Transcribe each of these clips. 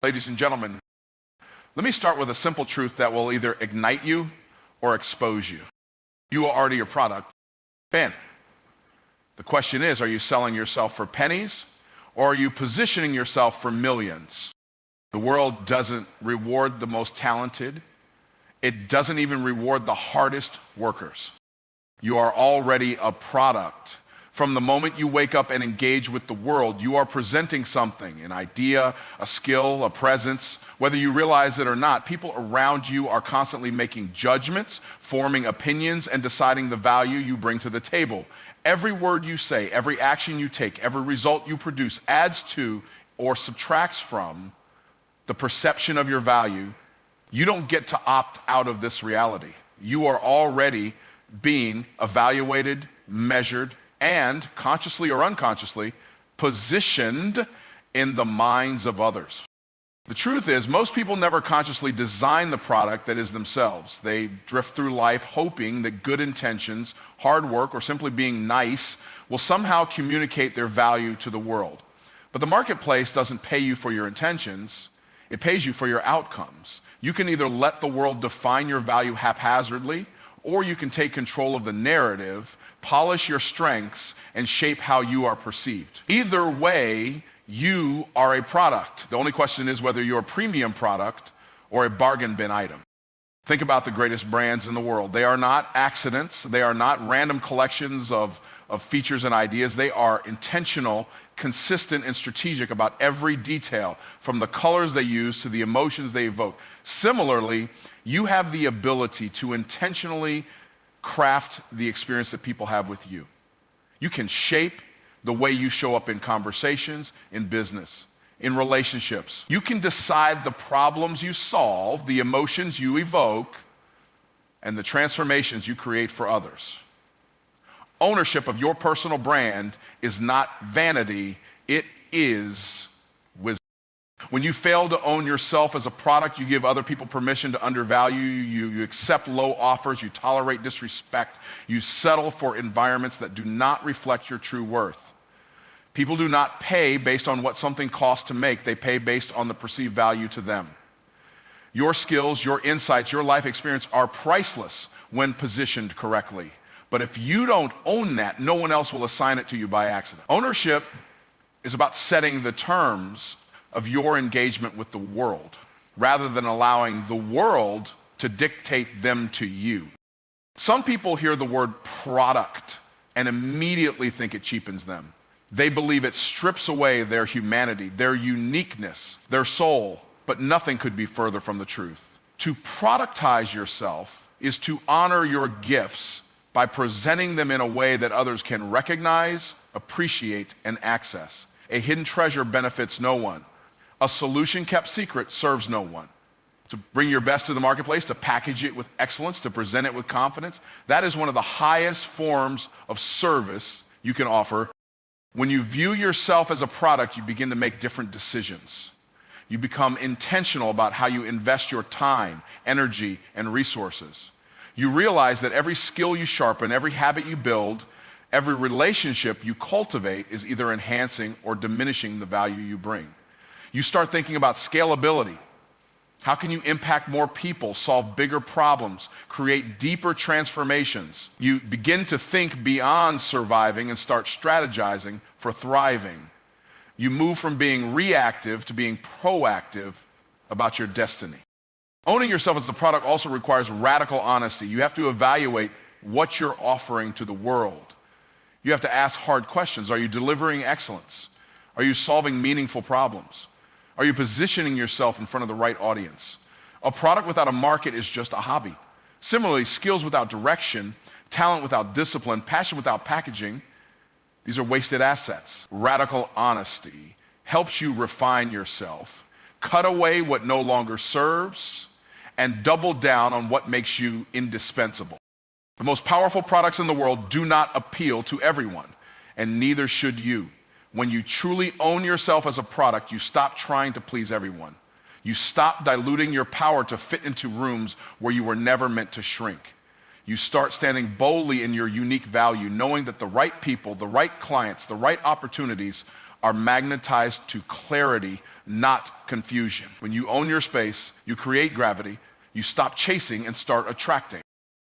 Ladies and gentlemen, let me start with a simple truth that will either ignite you or expose you. You are already a product. Ben, the question is, are you selling yourself for pennies or are you positioning yourself for millions? The world doesn't reward the most talented. It doesn't even reward the hardest workers. You are already a product. From the moment you wake up and engage with the world, you are presenting something, an idea, a skill, a presence. Whether you realize it or not, people around you are constantly making judgments, forming opinions, and deciding the value you bring to the table. Every word you say, every action you take, every result you produce adds to or subtracts from the perception of your value. You don't get to opt out of this reality. You are already being evaluated, measured, and consciously or unconsciously positioned in the minds of others. The truth is, most people never consciously design the product that is themselves. They drift through life hoping that good intentions, hard work, or simply being nice will somehow communicate their value to the world. But the marketplace doesn't pay you for your intentions, it pays you for your outcomes. You can either let the world define your value haphazardly, or you can take control of the narrative, polish your strengths, and shape how you are perceived. Either way, you are a product. The only question is whether you're a premium product or a bargain bin item. Think about the greatest brands in the world. They are not accidents. They are not random collections of features and ideas. They are intentional, consistent, and strategic about every detail, from the colors they use to the emotions they evoke. Similarly, you have the ability to intentionally craft the experience that people have with you. You can shape the way you show up in conversations, in business, in relationships. You can decide the problems you solve, the emotions you evoke, and the transformations you create for others. Ownership of your personal brand is not vanity, it is wisdom. When you fail to own yourself as a product, you give other people permission to undervalue you, you accept low offers, you tolerate disrespect, you settle for environments that do not reflect your true worth. People do not pay based on what something costs to make, they pay based on the perceived value to them. Your skills, your insights, your life experience are priceless when positioned correctly. But if you don't own that, no one else will assign it to you by accident. Ownership is about setting the terms of your engagement with the world, rather than allowing the world to dictate them to you. Some people hear the word product and immediately think it cheapens them. They believe it strips away their humanity, their uniqueness, their soul, but nothing could be further from the truth. To productize yourself is to honor your gifts by presenting them in a way that others can recognize, appreciate, and access. A hidden treasure benefits no one. A solution kept secret serves no one. To bring your best to the marketplace, to package it with excellence, to present it with confidence, that is one of the highest forms of service you can offer. When you view yourself as a product, you begin to make different decisions. You become intentional about how you invest your time, energy, and resources. You realize that every skill you sharpen, every habit you build, every relationship you cultivate is either enhancing or diminishing the value you bring. You start thinking about scalability. How can you impact more people, solve bigger problems, create deeper transformations? You begin to think beyond surviving and start strategizing for thriving. You move from being reactive to being proactive about your destiny. Owning yourself as a product also requires radical honesty. You have to evaluate what you're offering to the world. You have to ask hard questions. Are you delivering excellence? Are you solving meaningful problems? Are you positioning yourself in front of the right audience? A product without a market is just a hobby. Similarly, skills without direction, talent without discipline, passion without packaging, these are wasted assets. Radical honesty helps you refine yourself, cut away what no longer serves, and double down on what makes you indispensable. The most powerful products in the world do not appeal to everyone, and neither should you. When you truly own yourself as a product, you stop trying to please everyone. You stop diluting your power to fit into rooms where you were never meant to shrink. You start standing boldly in your unique value, knowing that the right people, the right clients, the right opportunities are magnetized to clarity, not confusion. When you own your space, you create gravity, you stop chasing and start attracting.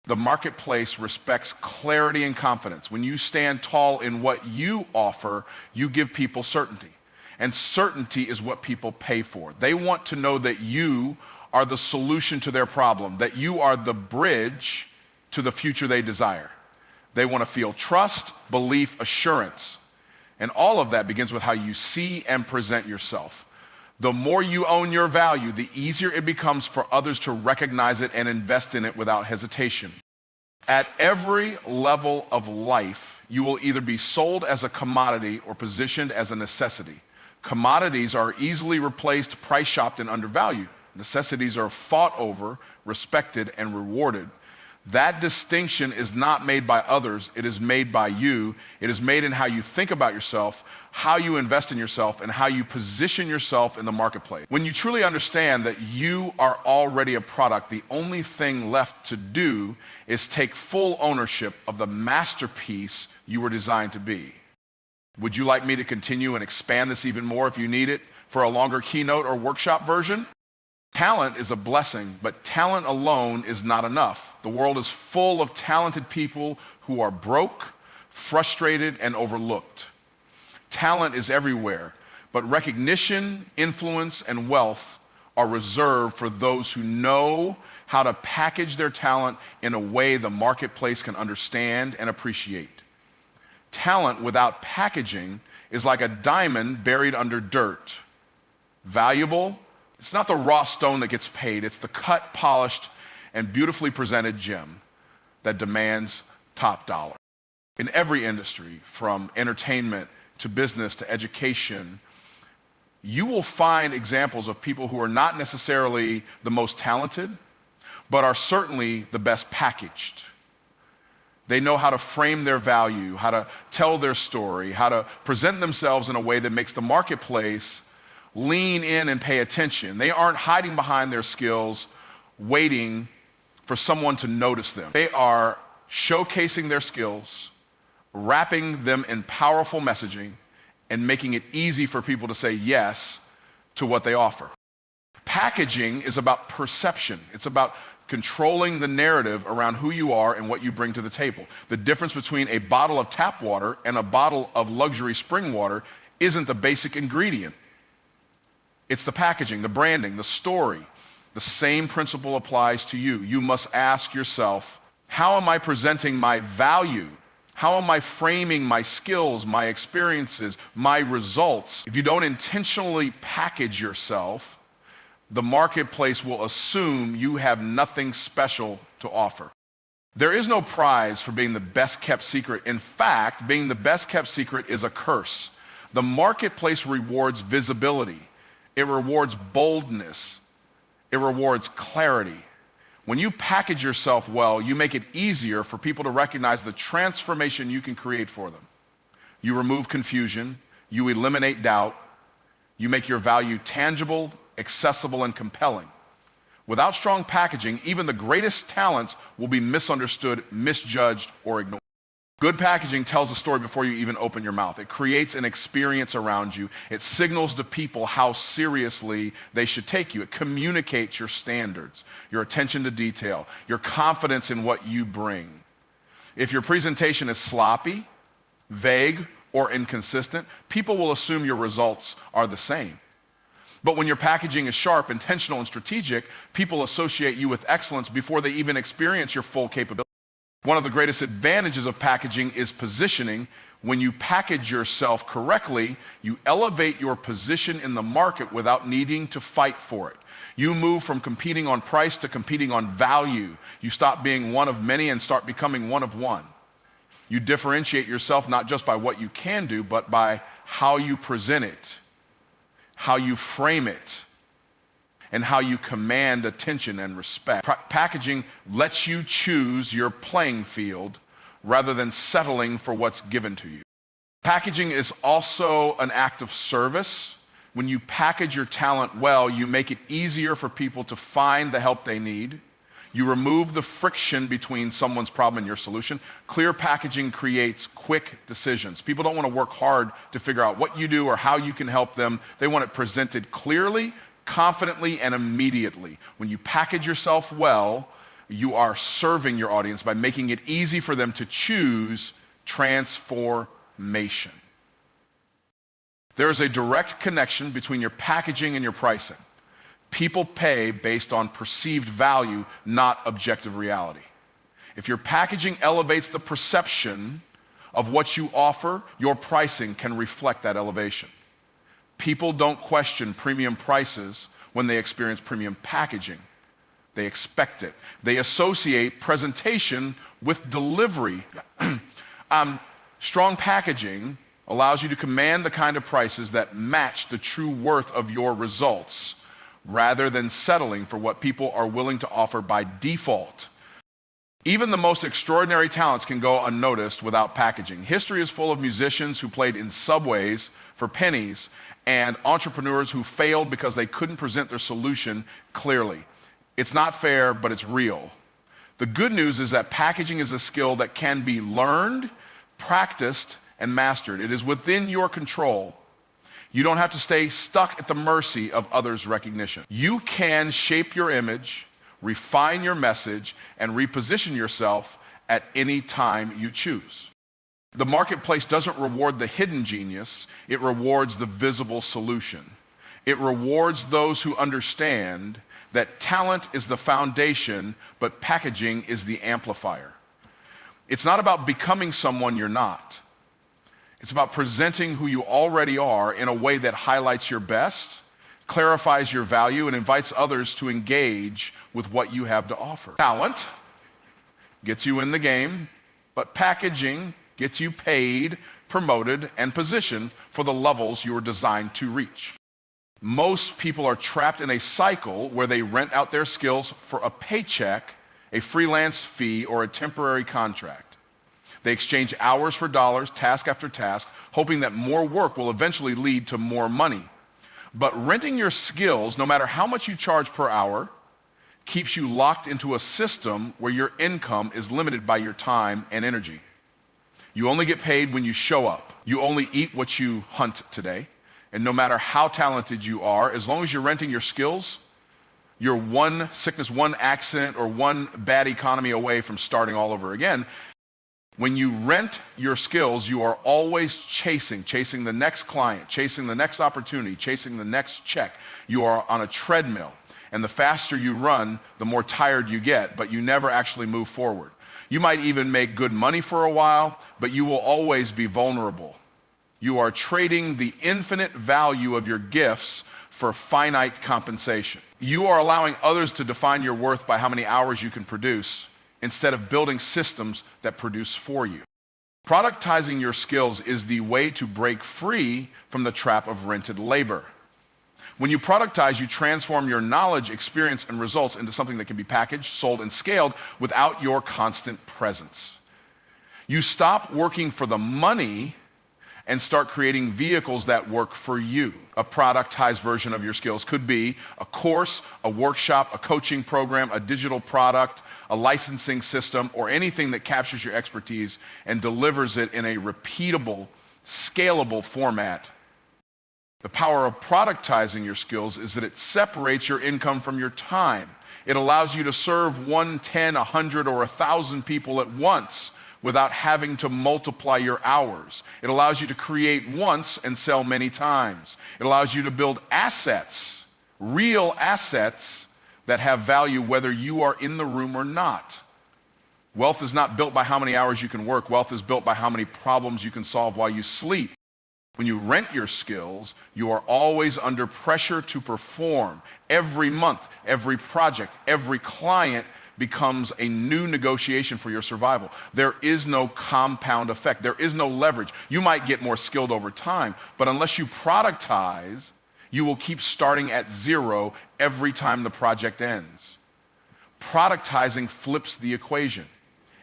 The marketplace respects clarity and confidence. When you stand tall in what you offer, you give people certainty. And certainty is what people pay for. They want to know that you are the solution to their problem, that you are the bridge to the future they desire. They want to feel trust, belief, assurance. And all of that begins with how you see and present yourself. The more you own your value, the easier it becomes for others to recognize it and invest in it without hesitation. At every level of life, you will either be sold as a commodity or positioned as a necessity. Commodities are easily replaced, price shopped, and undervalued. Necessities are fought over, respected, and rewarded. That distinction is not made by others, it is made by you. It is made in how you think about yourself, how you invest in yourself, and how you position yourself in the marketplace. When you truly understand that you are already a product, the only thing left to do is take full ownership of the masterpiece you were designed to be. Would you like me to continue and expand this even more if you need it for a longer keynote or workshop version? Talent is a blessing, but talent alone is not enough. The world is full of talented people who are broke, frustrated, and overlooked. Talent is everywhere, but recognition, influence, and wealth are reserved for those who know how to package their talent in a way the marketplace can understand and appreciate. Talent without packaging is like a diamond buried under dirt. Valuable, it's not the raw stone that gets paid, it's the cut, polished, and beautifully presented gem that demands top dollar. In every industry, from entertainment to business to education, you will find examples of people who are not necessarily the most talented, but are certainly the best packaged. They know how to frame their value, how to tell their story, how to present themselves in a way that makes the marketplace lean in and pay attention. They aren't hiding behind their skills, waiting for someone to notice them. They are showcasing their skills, wrapping them in powerful messaging, and making it easy for people to say yes to what they offer. Packaging is about perception. It's about controlling the narrative around who you are and what you bring to the table. The difference between a bottle of tap water and a bottle of luxury spring water isn't the basic ingredient. It's the packaging, the branding, the story. The same principle applies to you. You must ask yourself, how am I presenting my value? How am I framing my skills, my experiences, my results? If you don't intentionally package yourself, the marketplace will assume you have nothing special to offer. There is no prize for being the best kept secret. In fact, being the best kept secret is a curse. The marketplace rewards visibility. It rewards boldness. It rewards clarity. When you package yourself well, you make it easier for people to recognize the transformation you can create for them. You remove confusion. You eliminate doubt. You make your value tangible, accessible, and compelling. Without strong packaging, even the greatest talents will be misunderstood, misjudged, or ignored. Good packaging tells a story before you even open your mouth. It creates an experience around you. It signals to people how seriously they should take you. It communicates your standards, your attention to detail, your confidence in what you bring. If your presentation is sloppy, vague, or inconsistent, people will assume your results are the same. But when your packaging is sharp, intentional, and strategic, people associate you with excellence before they even experience your full capability. One of the greatest advantages of packaging is positioning. When you package yourself correctly, you elevate your position in the market without needing to fight for it. You move from competing on price to competing on value. You stop being one of many and start becoming one of one. You differentiate yourself not just by what you can do, but by how you present it, how you frame it, and how you command attention and respect. Packaging lets you choose your playing field rather than settling for what's given to you. Packaging is also an act of service. When you package your talent well, you make it easier for people to find the help they need. You remove the friction between someone's problem and your solution. Clear packaging creates quick decisions. People don't want to work hard to figure out what you do or how you can help them. They want it presented clearly, confidently, and immediately. When you package yourself well, you are serving your audience by making it easy for them to choose transformation. There is a direct connection between your packaging and your pricing. People pay based on perceived value, not objective reality. If your packaging elevates the perception of what you offer, your pricing can reflect that elevation. People don't question premium prices when they experience premium packaging. They expect it. They associate presentation with delivery. Strong packaging allows you to command the kind of prices that match the true worth of your results, rather than settling for what people are willing to offer by default. Even the most extraordinary talents can go unnoticed without packaging. History is full of musicians who played in subways for pennies and entrepreneurs who failed because they couldn't present their solution clearly. It's not fair, but it's real. The good news is that packaging is a skill that can be learned, practiced, and mastered. It is within your control. You don't have to stay stuck at the mercy of others' recognition. You can shape your image, refine your message, and reposition yourself at any time you choose. The marketplace doesn't reward the hidden genius, it rewards the visible solution. It rewards those who understand that talent is the foundation, but packaging is the amplifier. It's not about becoming someone you're not. It's about presenting who you already are in a way that highlights your best, clarifies your value, and invites others to engage with what you have to offer. Talent gets you in the game, but packaging gets you paid, promoted, and positioned for the levels you are designed to reach. Most people are trapped in a cycle where they rent out their skills for a paycheck, a freelance fee, or a temporary contract. They exchange hours for dollars, task after task, hoping that more work will eventually lead to more money. But renting your skills, no matter how much you charge per hour, keeps you locked into a system where your income is limited by your time and energy. You only get paid when you show up. You only eat what you hunt today. And no matter how talented you are, as long as you're renting your skills, you're one sickness, one accident, or one bad economy away from starting all over again. When you rent your skills, you are always chasing the next client, chasing the next opportunity, chasing the next check. You are on a treadmill, and the faster you run, the more tired you get, but you never actually move forward. You might even make good money for a while, but you will always be vulnerable. You are trading the infinite value of your gifts for finite compensation. You are allowing others to define your worth by how many hours you can produce, instead of building systems that produce for you. Productizing your skills is the way to break free from the trap of rented labor. When you productize, you transform your knowledge, experience, and results into something that can be packaged, sold, and scaled without your constant presence. You stop working for the money and start creating vehicles that work for you. A productized version of your skills could be a course, a workshop, a coaching program, a digital product, a licensing system, or anything that captures your expertise and delivers it in a repeatable, scalable format. The power of productizing your skills is that it separates your income from your time. It allows you to serve 1, 10, 100, or 1,000 people at once without having to multiply your hours. It allows you to create once and sell many times. It allows you to build assets, real assets that have value whether you are in the room or not. Wealth is not built by how many hours you can work. Wealth is built by how many problems you can solve while you sleep. When you rent your skills, you are always under pressure to perform. Every month, every project, every client becomes a new negotiation for your survival. There is no compound effect. There is no leverage. You might get more skilled over time, but unless you productize, you will keep starting at zero every time the project ends. Productizing flips the equation.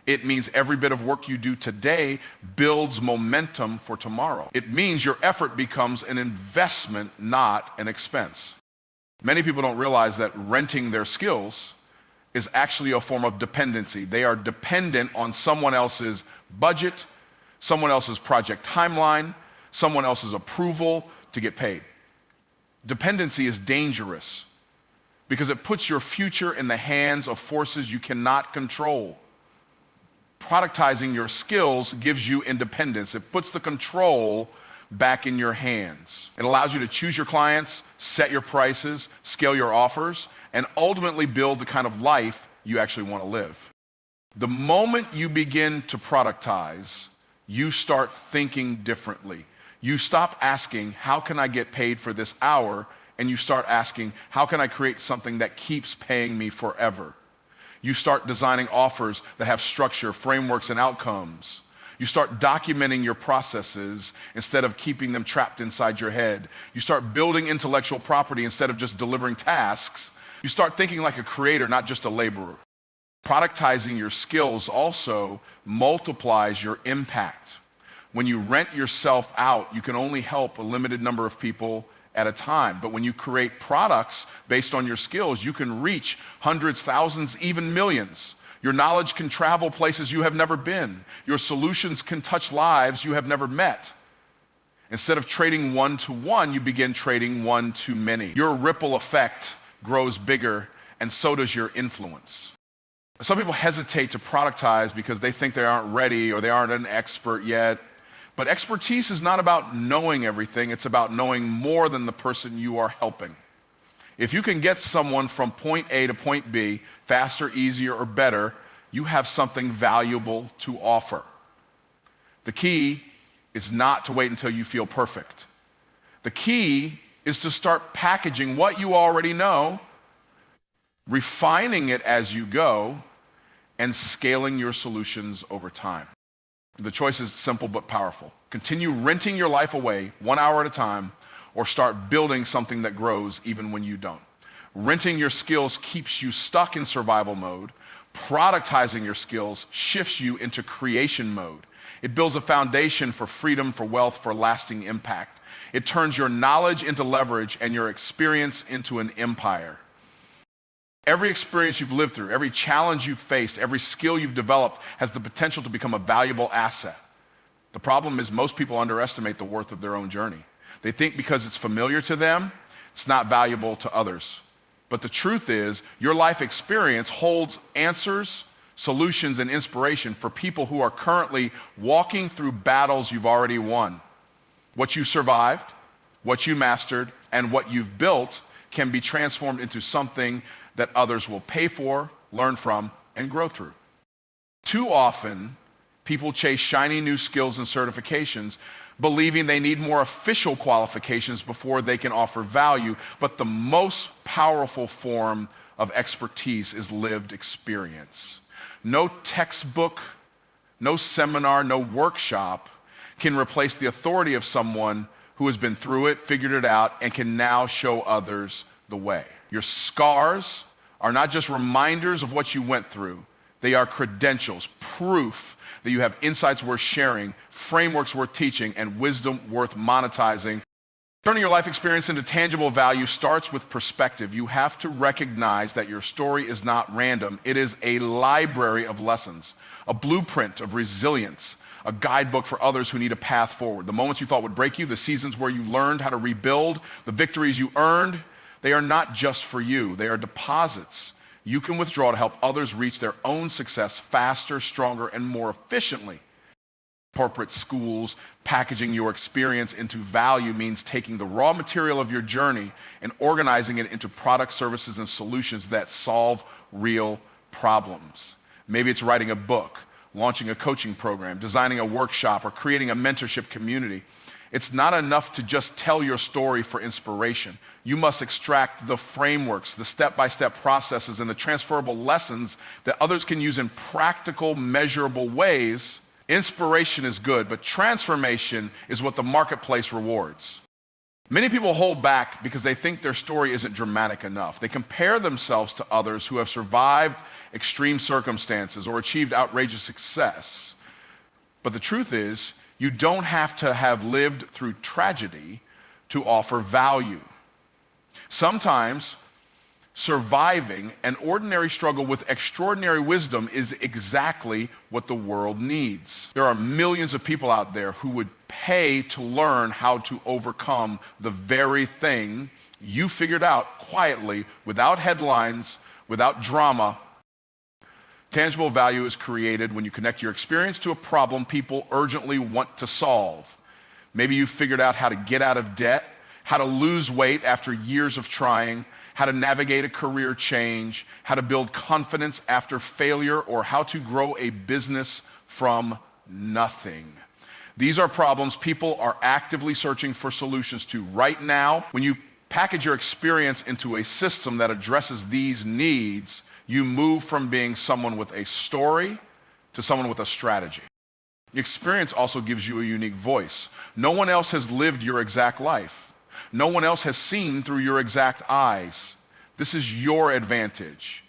It means every bit of work you do today builds momentum for tomorrow. It means your effort becomes an investment, not an expense. Many people don't realize that renting their skills is actually a form of dependency. They are dependent on someone else's budget, someone else's project timeline, someone else's approval to get paid. Dependency is dangerous because it puts your future in the hands of forces you cannot control. Productizing your skills gives you independence. It puts the control back in your hands. It allows you to choose your clients, set your prices, scale your offers, and ultimately build the kind of life you actually want to live. The moment you begin to productize, you start thinking differently. You stop asking, how can I get paid for this hour? And you start asking, how can I create something that keeps paying me forever? You start designing offers that have structure, frameworks, and outcomes. You start documenting your processes instead of keeping them trapped inside your head. You start building intellectual property instead of just delivering tasks. You start thinking like a creator, not just a laborer. Productizing your skills also multiplies your impact. When you rent yourself out, you can only help a limited number of people at a time. But when you create products based on your skills, you can reach hundreds, thousands, even millions. Your knowledge can travel places you have never been. Your solutions can touch lives you have never met. Instead of trading one-to-one, you begin trading one-to-many. Your ripple effect grows bigger, and so does your influence. Some people hesitate to productize because they think they aren't ready or they aren't an expert yet. But expertise is not about knowing everything. It's about knowing more than the person you are helping. If you can get someone from point A to point B faster, easier, or better, you have something valuable to offer. The key is not to wait until you feel perfect. The key is to start packaging what you already know, refining it as you go, and scaling your solutions over time. The choice is simple but powerful. Continue renting your life away 1 hour at a time, or start building something that grows even when you don't. Renting your skills keeps you stuck in survival mode. Productizing your skills shifts you into creation mode. It builds a foundation for freedom, for wealth, for lasting impact. It turns your knowledge into leverage and your experience into an empire. Every experience you've lived through, every challenge you've faced, every skill you've developed has the potential to become a valuable asset. The problem is most people underestimate the worth of their own journey. They think because it's familiar to them, it's not valuable to others. But the truth is, your life experience holds answers, solutions, and inspiration for people who are currently walking through battles you've already won. What you survived, what you mastered, and what you've built can be transformed into something that others will pay for, learn from, and grow through. Too often, people chase shiny new skills and certifications, believing they need more official qualifications before they can offer value. But the most powerful form of expertise is lived experience. No textbook, no seminar, no workshop can replace the authority of someone who has been through it, figured it out, and can now show others the way. Your scars are not just reminders of what you went through. They are credentials, proof that you have insights worth sharing, frameworks worth teaching, and wisdom worth monetizing. Turning your life experience into tangible value starts with perspective. You have to recognize that your story is not random. It is a library of lessons, a blueprint of resilience, a guidebook for others who need a path forward. The moments you thought would break you, the seasons where you learned how to rebuild, the victories you earned, they are not just for you. They are deposits you can withdraw to help others reach their own success faster, stronger, and more efficiently. Corporate schools, packaging your experience into value means taking the raw material of your journey and organizing it into products, services, and solutions that solve real problems. Maybe it's writing a book, launching a coaching program, designing a workshop, or creating a mentorship community. It's not enough to just tell your story for inspiration. You must extract the frameworks, the step-by-step processes, and the transferable lessons that others can use in practical, measurable ways. Inspiration is good, but transformation is what the marketplace rewards. Many people hold back because they think their story isn't dramatic enough. They compare themselves to others who have survived extreme circumstances or achieved outrageous success. But the truth is, you don't have to have lived through tragedy to offer value. Sometimes Surviving an ordinary struggle with extraordinary wisdom is exactly what the world needs. There are millions of people out there who would pay to learn how to overcome the very thing you figured out quietly, without headlines, without drama. Tangible value is created when you connect your experience to a problem people urgently want to solve. Maybe you figured out how to get out of debt, how to lose weight after years of trying, how to navigate a career change, how to build confidence after failure, or how to grow a business from nothing. These are problems people are actively searching for solutions to right now. When you package your experience into a system that addresses these needs, you move from being someone with a story to someone with a strategy. The experience also gives you a unique voice. No one else has lived your exact life. No one else has seen through your exact eyes. This is your advantage.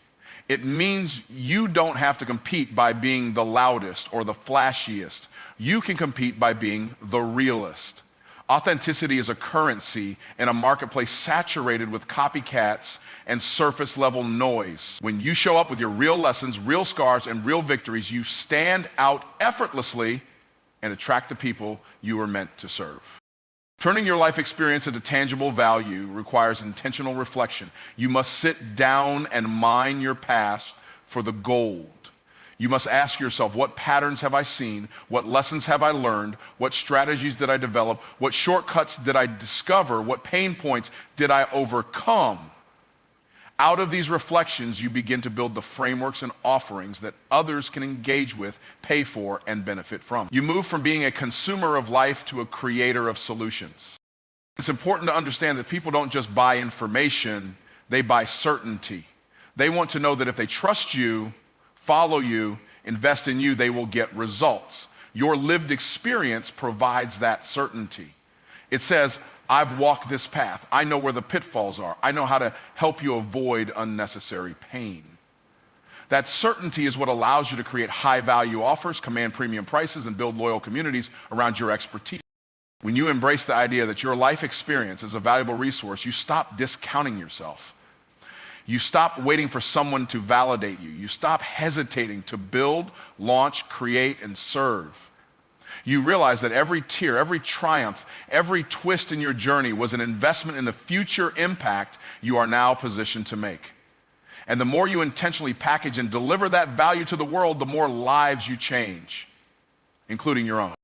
It means you don't have to compete by being the loudest or the flashiest. You can compete by being the realist. Authenticity is a currency in a marketplace saturated with copycats and surface level noise. When you show up with your real lessons, real scars, and real victories, you stand out effortlessly and attract the people you were meant to serve. Turning your life experience into tangible value requires intentional reflection. You must sit down and mine your past for the gold. You must ask yourself, what patterns have I seen? What lessons have I learned? What strategies did I develop? What shortcuts did I discover? What pain points did I overcome? Out of these reflections, you begin to build the frameworks and offerings that others can engage with, pay for, and benefit from. You move from being a consumer of life to a creator of solutions. It's important to understand that people don't just buy information, they buy certainty. They want to know that if they trust you, follow you, invest in you, they will get results. Your lived experience provides that certainty. It says, I've walked this path. I know where the pitfalls are. I know how to help you avoid unnecessary pain. That certainty is what allows you to create high-value offers, command premium prices, and build loyal communities around your expertise. When you embrace the idea that your life experience is a valuable resource, you stop discounting yourself. You stop waiting for someone to validate you. You stop hesitating to build, launch, create, and serve. You realize that every tear, every triumph, every twist in your journey was an investment in the future impact you are now positioned to make. And the more you intentionally package and deliver that value to the world, the more lives you change, including your own.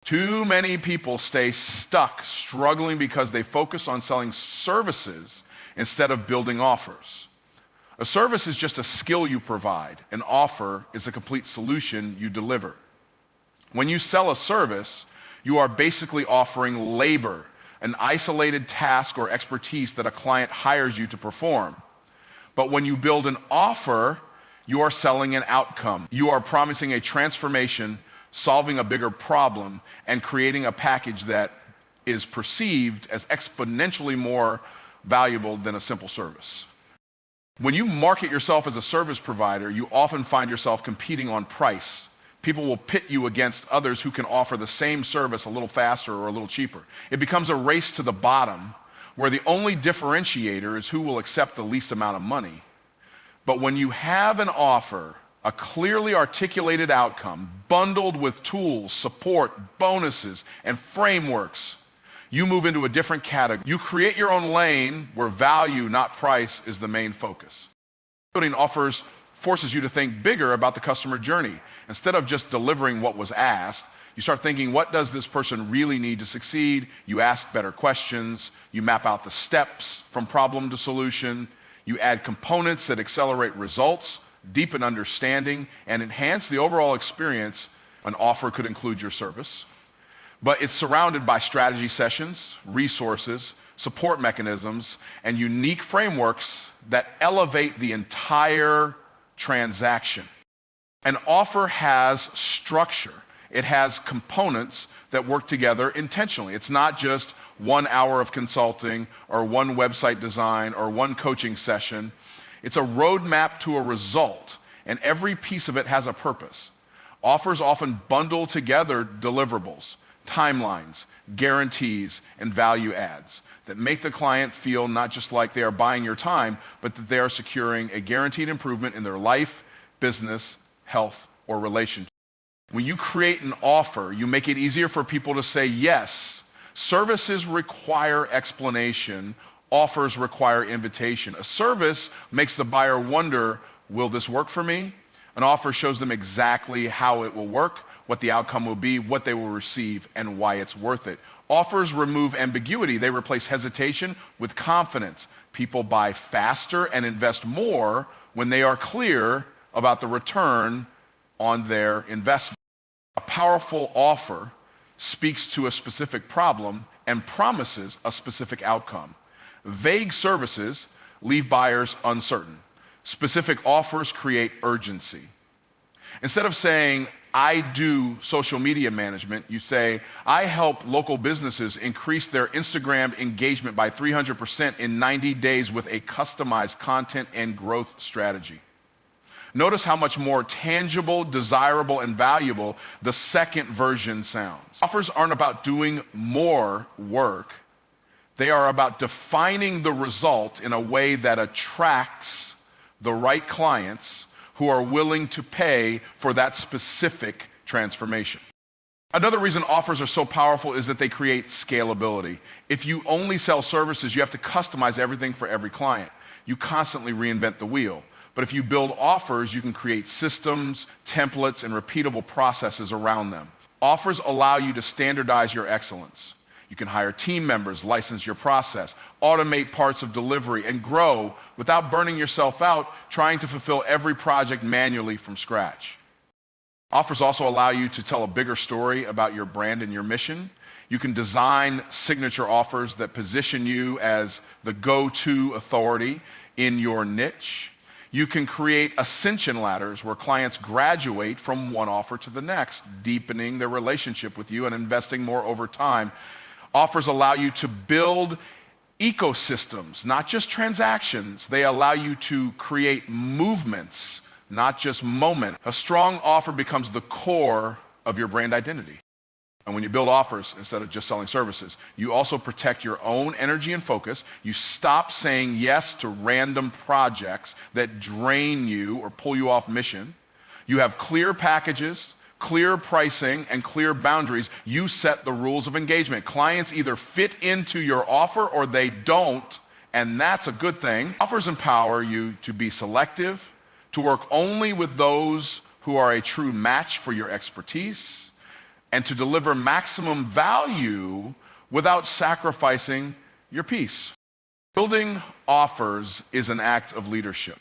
Too many people stay stuck, struggling because they focus on selling services instead of building offers. A service is just a skill you provide. An offer is a complete solution you deliver. When you sell a service, you are basically offering labor, an isolated task or expertise that a client hires you to perform. But when you build an offer, you are selling an outcome. You are promising a transformation, solving a bigger problem, and creating a package that is perceived as exponentially more valuable than a simple service. When you market yourself as a service provider, you often find yourself competing on price. People will pit you against others who can offer the same service a little faster or a little cheaper. It becomes a race to the bottom where the only differentiator is who will accept the least amount of money. But when you have an offer, a clearly articulated outcome, bundled with tools, support, bonuses, and frameworks, you move into a different category. You create your own lane where value, not price, is the main focus. Building offers forces you to think bigger about the customer journey. Instead of just delivering what was asked, you start thinking, what does this person really need to succeed? You ask better questions. You map out the steps from problem to solution. You add components that accelerate results, deepen understanding, and enhance the overall experience. An offer could include your service, but it's surrounded by strategy sessions, resources, support mechanisms, and unique frameworks that elevate the entire transaction. An offer has structure. It has components that work together intentionally. It's not just 1 hour of consulting or one website design or one coaching session. It's a roadmap to a result, and every piece of it has a purpose. Offers often bundle together deliverables. timelines, guarantees, and value adds that make the client feel not just like they are buying your time, but that they are securing a guaranteed improvement in their life, business, health, or relationship. When you create an offer, you make it easier for people to say yes. Services require explanation. Offers require invitation. A service makes the buyer wonder, will this work for me? An offer shows them exactly how it will work, what the outcome will be, what they will receive, and why it's worth it. Offers remove ambiguity. They replace hesitation with confidence. People buy faster and invest more when they are clear about the return on their investment. A powerful offer speaks to a specific problem and promises a specific outcome. Vague services leave buyers uncertain. Specific offers create urgency. Instead of saying, I do social media management, you say, I help local businesses increase their Instagram engagement by 300% in 90 days with a customized content and growth strategy. Notice how much more tangible, desirable, and valuable the second version sounds. Offers aren't about doing more work. They are about defining the result in a way that attracts the right clients who are willing to pay for that specific transformation. Another reason offers are so powerful is that they create scalability. If you only sell services, you have to customize everything for every client. You constantly reinvent the wheel. But if you build offers, you can create systems, templates, and repeatable processes around them. Offers allow you to standardize your excellence. You can hire team members, license your process, automate parts of delivery, and grow without burning yourself out trying to fulfill every project manually from scratch. Offers also allow you to tell a bigger story about your brand and your mission. You can design signature offers that position you as the go-to authority in your niche. You can create ascension ladders where clients graduate from one offer to the next, deepening their relationship with you and investing more over time. Offers allow you to build ecosystems, not just transactions. They allow you to create movements, not just moments. A strong offer becomes the core of your brand identity. And when you build offers instead of just selling services, you also protect your own energy and focus. You stop saying yes to random projects that drain you or pull you off mission. You have clear packages, clear pricing, and clear boundaries. You set the rules of engagement. Clients either fit into your offer or they don't, and that's a good thing. Offers empower you to be selective, to work only with those who are a true match for your expertise, and to deliver maximum value without sacrificing your peace. Building offers is an act of leadership.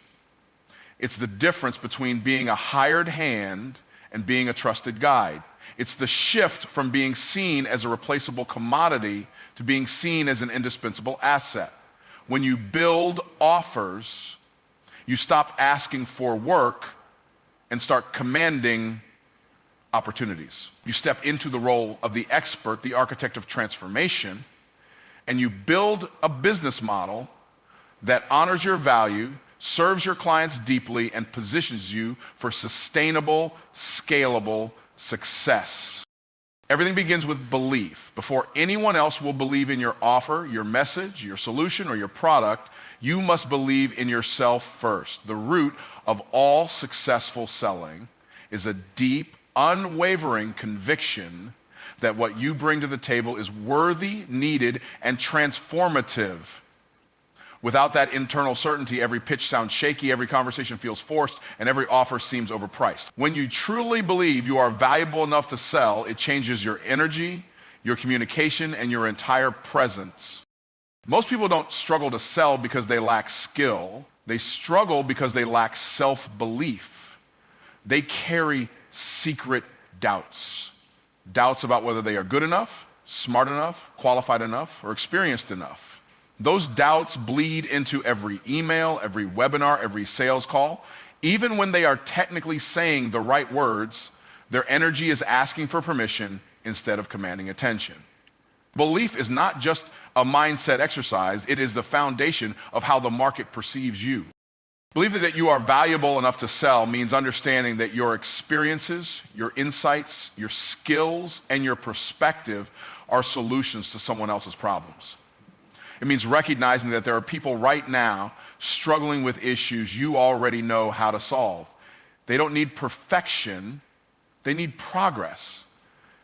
It's the difference between being a hired hand and being a trusted guide. It's the shift from being seen as a replaceable commodity to being seen as an indispensable asset. When you build offers, you stop asking for work and start commanding opportunities. You step into the role of the expert, the architect of transformation, and you build a business model that honors your value, serves your clients deeply, and positions you for sustainable, scalable success. Everything begins with belief. Before anyone else will believe in your offer, your message, your solution, or your product, you must believe in yourself first. The root of all successful selling is a deep, unwavering conviction that what you bring to the table is worthy, needed, and transformative. Without that internal certainty, every pitch sounds shaky, every conversation feels forced, and every offer seems overpriced. When you truly believe you are valuable enough to sell, it changes your energy, your communication, and your entire presence. Most people don't struggle to sell because they lack skill. They struggle because they lack self-belief. They carry secret doubts. Doubts about whether they are good enough, smart enough, qualified enough, or experienced enough. Those doubts bleed into every email, every webinar, every sales call. Even when they are technically saying the right words, their energy is asking for permission instead of commanding attention. Belief is not just a mindset exercise, it is the foundation of how the market perceives you. Believing that you are valuable enough to sell means understanding that your experiences, your insights, your skills, and your perspective are solutions to someone else's problems. It means recognizing that there are people right now struggling with issues you already know how to solve. They don't need perfection, they need progress.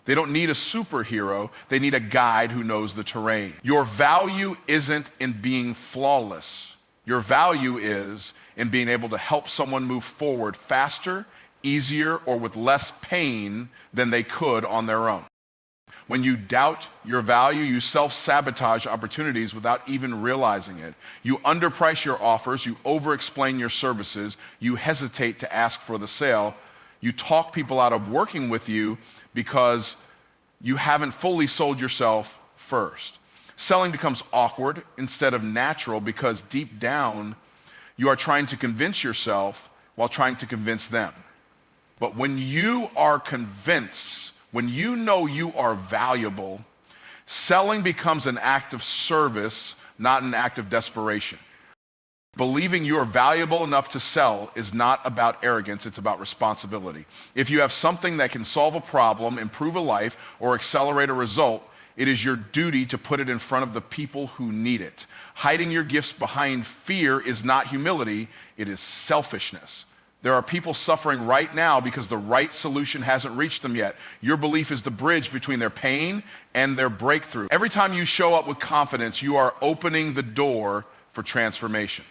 They don't need a superhero, they need a guide who knows the terrain. Your value isn't in being flawless. Your value is in being able to help someone move forward faster, easier, or with less pain than they could on their own. When you doubt your value, you self-sabotage opportunities without even realizing it. You underprice your offers, you over-explain your services, you hesitate to ask for the sale, you talk people out of working with you because you haven't fully sold yourself first. Selling becomes awkward instead of natural because deep down, you are trying to convince yourself while trying to convince them. But when you are convinced, when you know you are valuable, selling becomes an act of service, not an act of desperation. Believing you are valuable enough to sell is not about arrogance, it's about responsibility. If you have something that can solve a problem, improve a life, or accelerate a result, it is your duty to put it in front of the people who need it. Hiding your gifts behind fear is not humility, it is selfishness. There are people suffering right now because the right solution hasn't reached them yet. Your belief is the bridge between their pain and their breakthrough. Every time you show up with confidence, you are opening the door for transformation.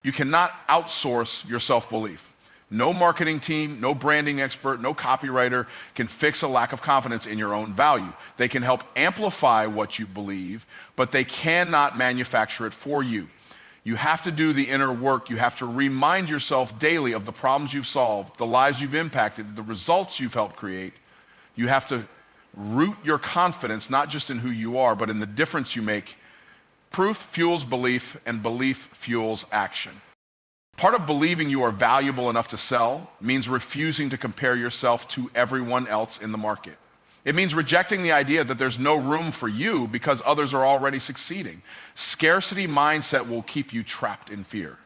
You cannot outsource your self-belief. No marketing team, no branding expert, no copywriter can fix a lack of confidence in your own value. They can help amplify what you believe, but they cannot manufacture it for you. You have to do the inner work. You have to remind yourself daily of the problems you've solved, the lives you've impacted, the results you've helped create. You have to root your confidence not just in who you are, but in the difference you make. Proof fuels belief, and belief fuels action. Part of believing you are valuable enough to sell means refusing to compare yourself to everyone else in the market. It means rejecting the idea that there's no room for you because others are already succeeding. Scarcity mindset will keep you trapped in fear.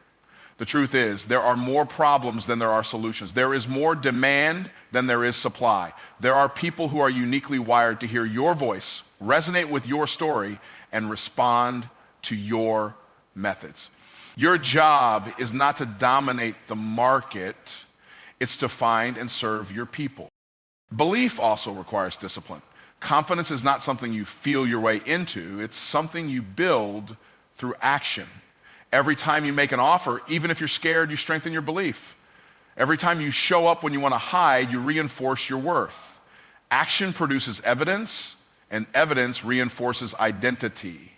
The truth is, there are more problems than there are solutions. There is more demand than there is supply. There are people who are uniquely wired to hear your voice, resonate with your story, and respond to your methods. Your job is not to dominate the market, it's to find and serve your people. Belief also requires discipline. Confidence is not something you feel your way into, it's something you build through action. Every time you make an offer, even if you're scared, you strengthen your belief. Every time you show up when you want to hide, you reinforce your worth. Action produces evidence, and evidence reinforces identity.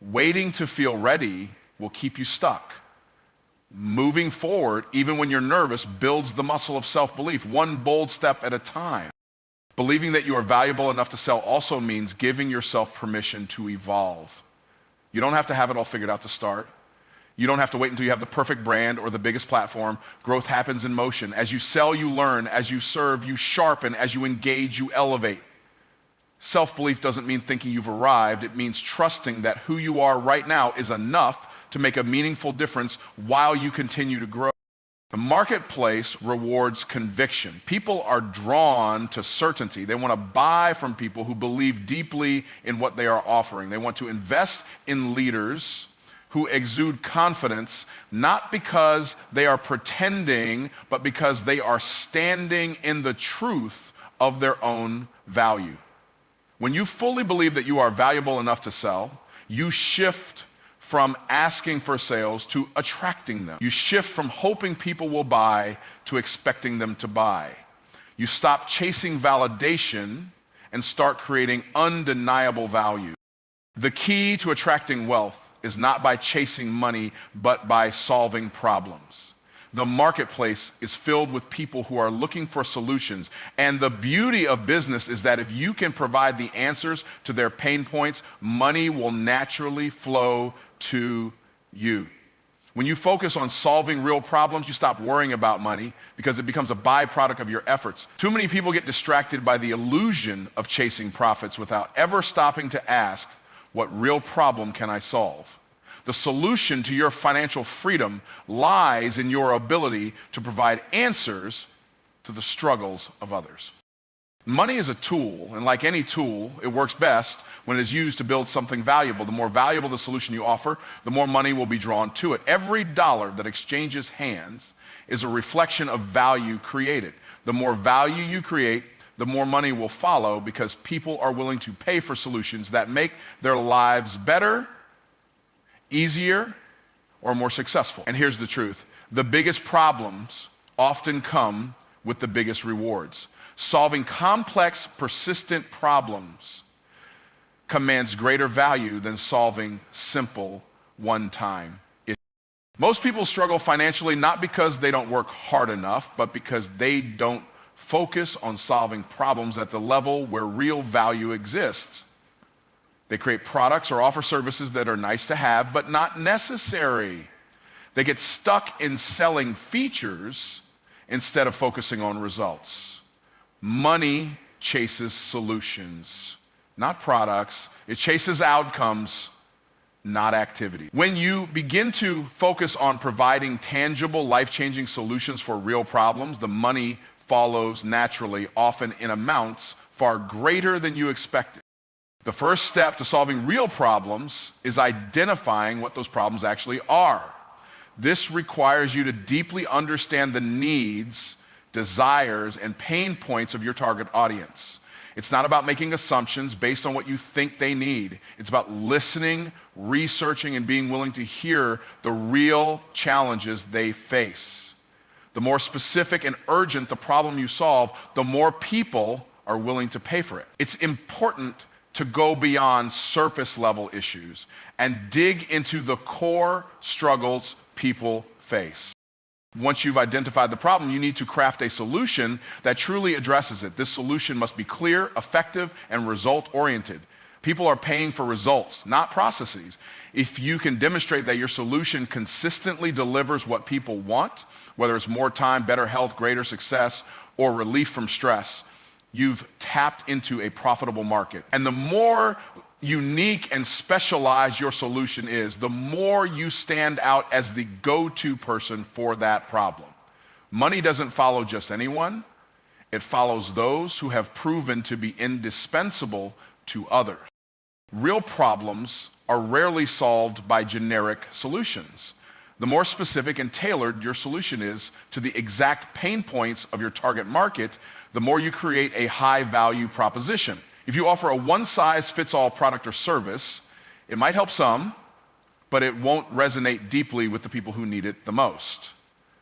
Waiting to feel ready will keep you stuck. Moving forward, even when you're nervous, builds the muscle of self-belief, one bold step at a time. Believing that you are valuable enough to sell also means giving yourself permission to evolve. You don't have to have it all figured out to start. You don't have to wait until you have the perfect brand or the biggest platform. Growth happens in motion. As you sell, you learn. As you serve, you sharpen. As you engage, you elevate. Self-belief doesn't mean thinking you've arrived. It means trusting that who you are right now is enough to make a meaningful difference while you continue to grow. The marketplace rewards conviction. People are drawn to certainty. They want to buy from people who believe deeply in what they are offering. They want to invest in leaders who exude confidence, not because they are pretending, but because they are standing in the truth of their own value. When you fully believe that you are valuable enough to sell, you shift from asking for sales to attracting them. You shift from hoping people will buy to expecting them to buy. You stop chasing validation and start creating undeniable value. The key to attracting wealth is not by chasing money, but by solving problems. The marketplace is filled with people who are looking for solutions. And the beauty of business is that if you can provide the answers to their pain points, money will naturally flow to you. When you focus on solving real problems, you stop worrying about money because it becomes a byproduct of your efforts. Too many people get distracted by the illusion of chasing profits without ever stopping to ask, what real problem can I solve? The solution to your financial freedom lies in your ability to provide answers to the struggles of others. Money is a tool, and like any tool, it works best when it is used to build something valuable. The more valuable the solution you offer, the more money will be drawn to it. Every dollar that exchanges hands is a reflection of value created. The more value you create, the more money will follow, because people are willing to pay for solutions that make their lives better, easier, or more successful. And here's the truth. The biggest problems often come with the biggest rewards. Solving complex, persistent problems commands greater value than solving simple, one-time issues. Most people struggle financially not because they don't work hard enough, but because they don't focus on solving problems at the level where real value exists. They create products or offer services that are nice to have, but not necessary. They get stuck in selling features instead of focusing on results. Money chases solutions, not products. It chases outcomes, not activity. When you begin to focus on providing tangible, life-changing solutions for real problems, the money follows naturally, often in amounts far greater than you expected. The first step to solving real problems is identifying what those problems actually are. This requires you to deeply understand the needs, desires, and pain points of your target audience. It's not about making assumptions based on what you think they need. It's about listening, researching, and being willing to hear the real challenges they face. The more specific and urgent the problem you solve, the more people are willing to pay for it. It's important to go beyond surface level issues and dig into the core struggles people face. Once you've identified the problem, you need to craft a solution that truly addresses it. This solution must be clear, effective, and result-oriented. People are paying for results, not processes. If you can demonstrate that your solution consistently delivers what people want, whether it's more time, better health, greater success, or relief from stress, you've tapped into a profitable market. And the more unique and specialized your solution is, the more you stand out as the go-to person for that problem. Money doesn't follow just anyone. It follows those who have proven to be indispensable to others. Real problems are rarely solved by generic solutions. The more specific and tailored your solution is to the exact pain points of your target market, the more you create a high-value proposition. If you offer a one-size-fits-all product or service, it might help some, but it won't resonate deeply with the people who need it the most.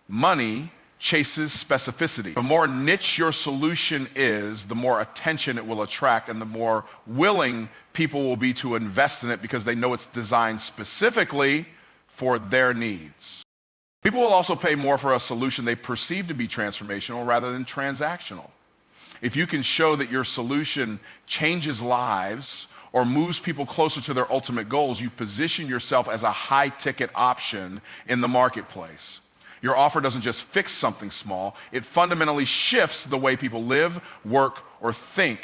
Money chases specificity. The more niche your solution is, the more attention it will attract, and the more willing people will be to invest in it because they know it's designed specifically for their needs. People will also pay more for a solution they perceive to be transformational rather than transactional. If you can show that your solution changes lives or moves people closer to their ultimate goals, you position yourself as a high-ticket option in the marketplace. Your offer doesn't just fix something small, it fundamentally shifts the way people live, work, or think.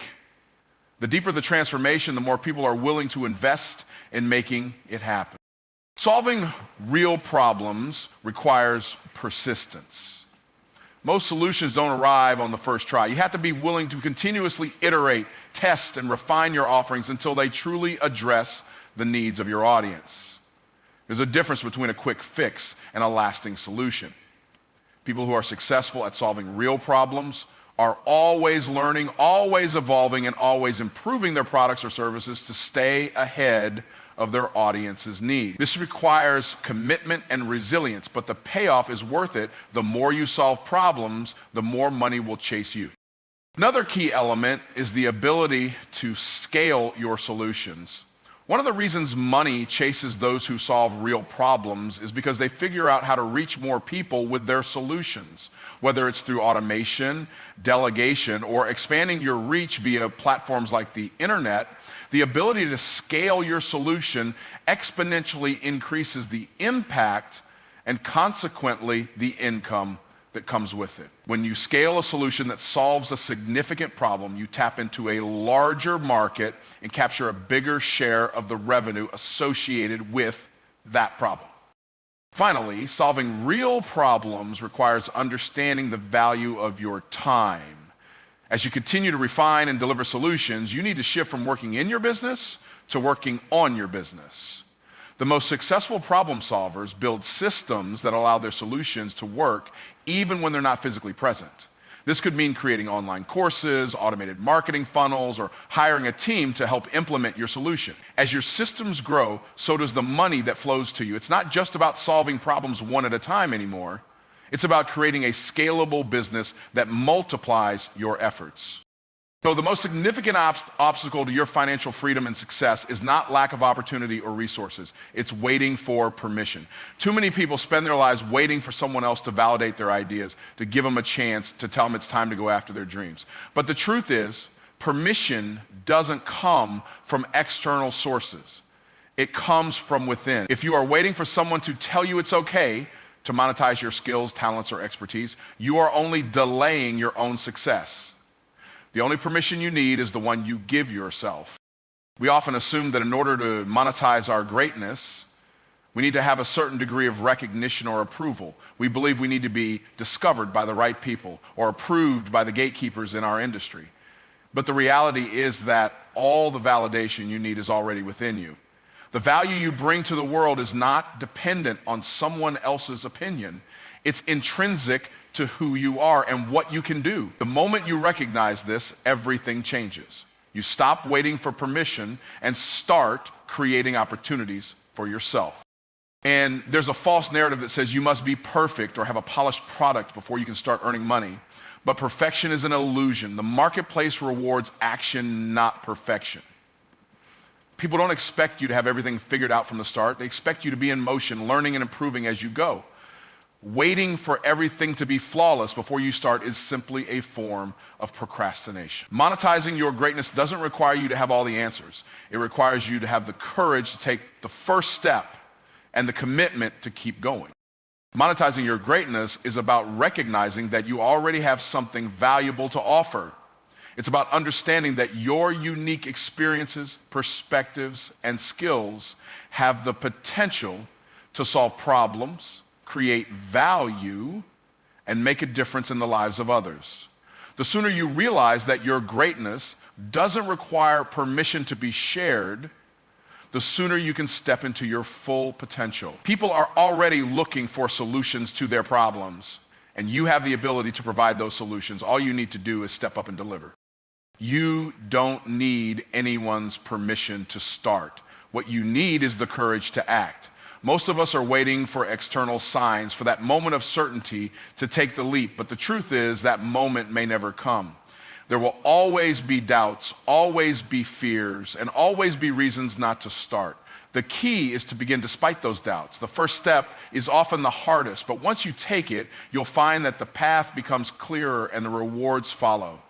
The deeper the transformation, the more people are willing to invest in making it happen. Solving real problems requires persistence. Most solutions don't arrive on the first try. You have to be willing to continuously iterate, test, and refine your offerings until they truly address the needs of your audience. There's a difference between a quick fix and a lasting solution. People who are successful at solving real problems are always learning, always evolving, and always improving their products or services to stay ahead of their audience's needs. This requires commitment and resilience, but the payoff is worth it. The more you solve problems, the more money will chase you. Another key element is the ability to scale your solutions. One of the reasons money chases those who solve real problems is because they figure out how to reach more people with their solutions, whether it's through automation, delegation, or expanding your reach via platforms like the internet. The ability to scale your solution exponentially increases the impact and consequently the income that comes with it. When you scale a solution that solves a significant problem, you tap into a larger market and capture a bigger share of the revenue associated with that problem. Finally, solving real problems requires understanding the value of your time. As you continue to refine and deliver solutions, you need to shift from working in your business to working on your business. The most successful problem solvers build systems that allow their solutions to work even when they're not physically present. This could mean creating online courses, automated marketing funnels, or hiring a team to help implement your solution. As your systems grow, so does the money that flows to you. It's not just about solving problems one at a time anymore. It's about creating a scalable business that multiplies your efforts. So the most significant obstacle to your financial freedom and success is not lack of opportunity or resources. It's waiting for permission. Too many people spend their lives waiting for someone else to validate their ideas, to give them a chance, to tell them it's time to go after their dreams. But the truth is, permission doesn't come from external sources. It comes from within. If you are waiting for someone to tell you it's okay to monetize your skills, talents, or expertise, you are only delaying your own success. The only permission you need is the one you give yourself. We often assume that in order to monetize our greatness, we need to have a certain degree of recognition or approval. We believe we need to be discovered by the right people or approved by the gatekeepers in our industry. But the reality is that all the validation you need is already within you. The value you bring to the world is not dependent on someone else's opinion. It's intrinsic to who you are and what you can do. The moment you recognize this, everything changes. You stop waiting for permission and start creating opportunities for yourself. And there's a false narrative that says you must be perfect or have a polished product before you can start earning money. But perfection is an illusion. The marketplace rewards action, not perfection. People don't expect you to have everything figured out from the start. They expect you to be in motion, learning and improving as you go. Waiting for everything to be flawless before you start is simply a form of procrastination. Monetizing your greatness doesn't require you to have all the answers. It requires you to have the courage to take the first step and the commitment to keep going. Monetizing your greatness is about recognizing that you already have something valuable to offer. It's about understanding that your unique experiences, perspectives, and skills have the potential to solve problems, create value, and make a difference in the lives of others. The sooner you realize that your greatness doesn't require permission to be shared, the sooner you can step into your full potential. People are already looking for solutions to their problems, and you have the ability to provide those solutions. All you need to do is step up and deliver. You don't need anyone's permission to start. What you need is the courage to act. Most of us are waiting for external signs, for that moment of certainty to take the leap. But the truth is that moment may never come. There will always be doubts, always be fears, and always be reasons not to start. The key is to begin despite those doubts. The first step is often the hardest, but once you take it, you'll find that the path becomes clearer and the rewards follow.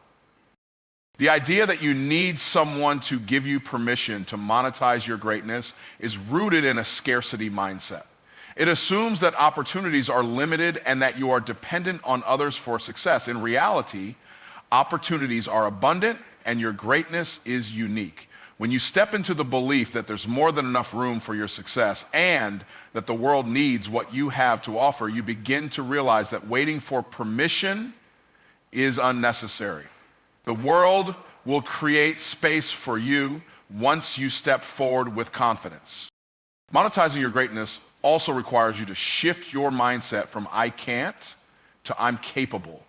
The idea that you need someone to give you permission to monetize your greatness is rooted in a scarcity mindset. It assumes that opportunities are limited and that you are dependent on others for success. In reality, opportunities are abundant and your greatness is unique. When you step into the belief that there's more than enough room for your success and that the world needs what you have to offer, you begin to realize that waiting for permission is unnecessary. The world will create space for you once you step forward with confidence. Monetizing your greatness also requires you to shift your mindset from I can't to I'm capable.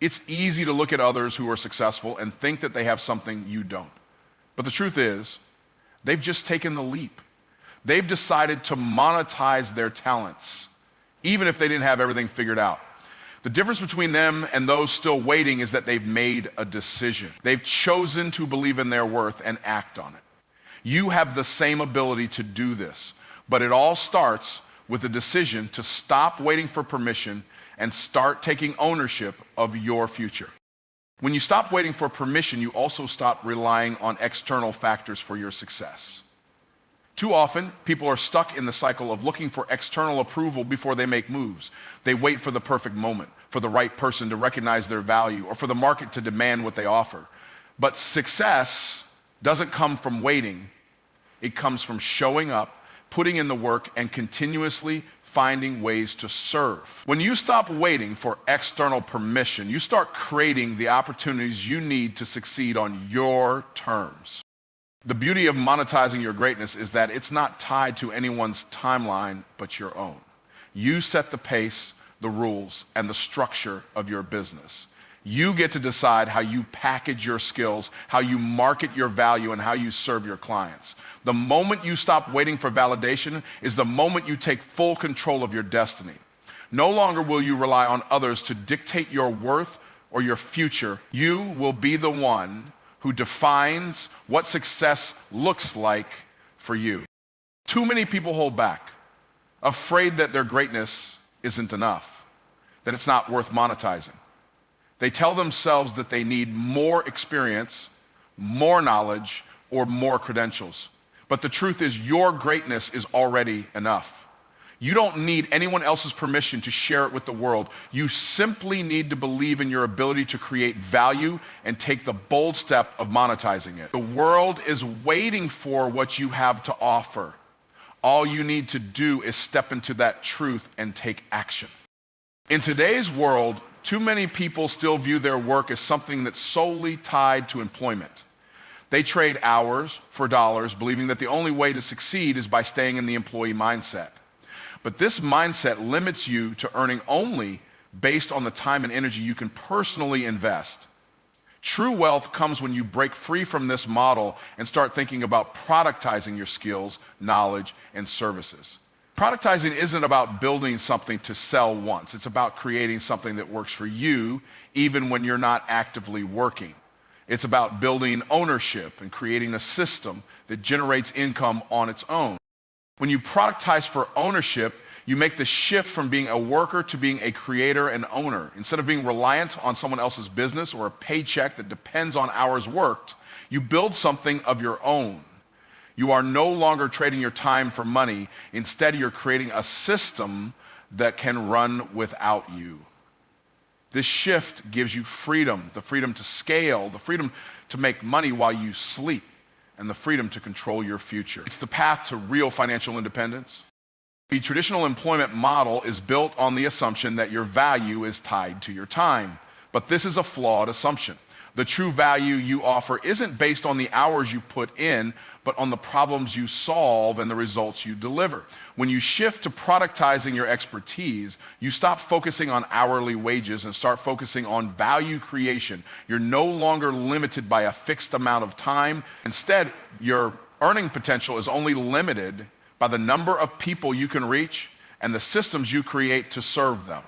It's easy to look at others who are successful and think that they have something you don't. But the truth is, they've just taken the leap. They've decided to monetize their talents, even if they didn't have everything figured out. The difference between them and those still waiting is that they've made a decision. They've chosen to believe in their worth and act on it. You have the same ability to do this, but it all starts with a decision to stop waiting for permission and start taking ownership of your future. When you stop waiting for permission, you also stop relying on external factors for your success. Too often, people are stuck in the cycle of looking for external approval before they make moves. They wait for the perfect moment, for the right person to recognize their value, or for the market to demand what they offer. But success doesn't come from waiting. It comes from showing up, putting in the work, and continuously finding ways to serve. When you stop waiting for external permission, you start creating the opportunities you need to succeed on your terms. The beauty of monetizing your greatness is that it's not tied to anyone's timeline but your own. You set the pace, the rules, and the structure of your business. You get to decide how you package your skills, how you market your value, and how you serve your clients. The moment you stop waiting for validation is the moment you take full control of your destiny. No longer will you rely on others to dictate your worth or your future. You will be the one who defines what success looks like for you. Too many people hold back, afraid that their greatness isn't enough, that it's not worth monetizing. They tell themselves that they need more experience, more knowledge, or more credentials. But the truth is, your greatness is already enough. You don't need anyone else's permission to share it with the world. You simply need to believe in your ability to create value and take the bold step of monetizing it. The world is waiting for what you have to offer. All you need to do is step into that truth and take action. In today's world, too many people still view their work as something that's solely tied to employment. They trade hours for dollars, believing that the only way to succeed is by staying in the employee mindset. But this mindset limits you to earning only based on the time and energy you can personally invest. True wealth comes when you break free from this model and start thinking about productizing your skills, knowledge, and services. Productizing isn't about building something to sell once. It's about creating something that works for you even when you're not actively working. It's about building ownership and creating a system that generates income on its own. When you productize for ownership, you make the shift from being a worker to being a creator and owner. Instead of being reliant on someone else's business or a paycheck that depends on hours worked, you build something of your own. You are no longer trading your time for money. Instead, you're creating a system that can run without you. This shift gives you freedom, the freedom to scale, the freedom to make money while you sleep, and the freedom to control your future. It's the path to real financial independence. The traditional employment model is built on the assumption that your value is tied to your time. But this is a flawed assumption. The true value you offer isn't based on the hours you put in, but on the problems you solve and the results you deliver. When you shift to productizing your expertise, you stop focusing on hourly wages and start focusing on value creation. You're no longer limited by a fixed amount of time. Instead, your earning potential is only limited by the number of people you can reach and the systems you create to serve them.